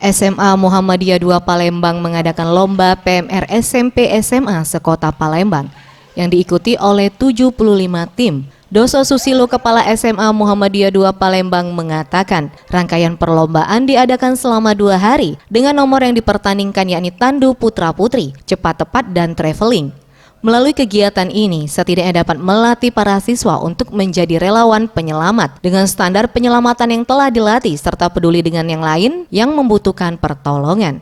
SMA Muhammadiyah II Palembang mengadakan lomba PMR SMP SMA sekota Palembang yang diikuti oleh 75 tim. Doso Susilo Kepala SMA Muhammadiyah II Palembang mengatakan rangkaian perlombaan diadakan selama 2 hari dengan nomor yang dipertandingkan yakni tandu putra-putri, cepat tepat dan traveling. Melalui kegiatan ini, setidaknya dapat melatih para siswa untuk menjadi relawan penyelamat dengan standar penyelamatan yang telah dilatih serta peduli dengan yang lain yang membutuhkan pertolongan.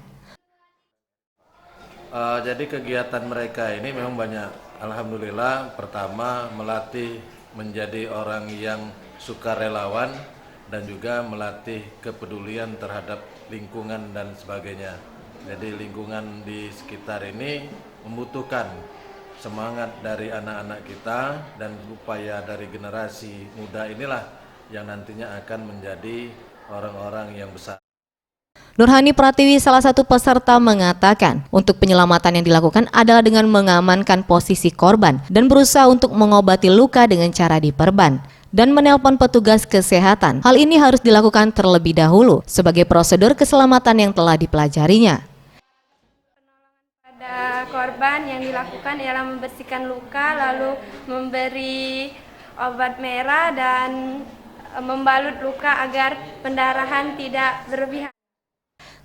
Jadi kegiatan mereka ini memang banyak. Alhamdulillah, pertama melatih menjadi orang yang suka relawan dan juga melatih kepedulian terhadap lingkungan dan sebagainya. Jadi lingkungan di sekitar ini membutuhkan semangat dari anak-anak kita dan upaya dari generasi muda inilah yang nantinya akan menjadi orang-orang yang besar. Nurhani Pratiwi, salah satu peserta, mengatakan untuk penyelamatan yang dilakukan adalah dengan mengamankan posisi korban dan berusaha untuk mengobati luka dengan cara diperban dan menelpon petugas kesehatan. Hal ini harus dilakukan terlebih dahulu sebagai prosedur keselamatan yang telah dipelajarinya. Korban yang dilakukan ialah membersihkan luka, lalu memberi obat merah dan membalut luka agar pendarahan tidak berlebihan.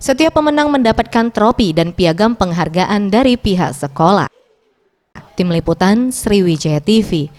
Setiap pemenang mendapatkan trofi dan piagam penghargaan dari pihak sekolah. Tim Liputan Sriwijaya TV.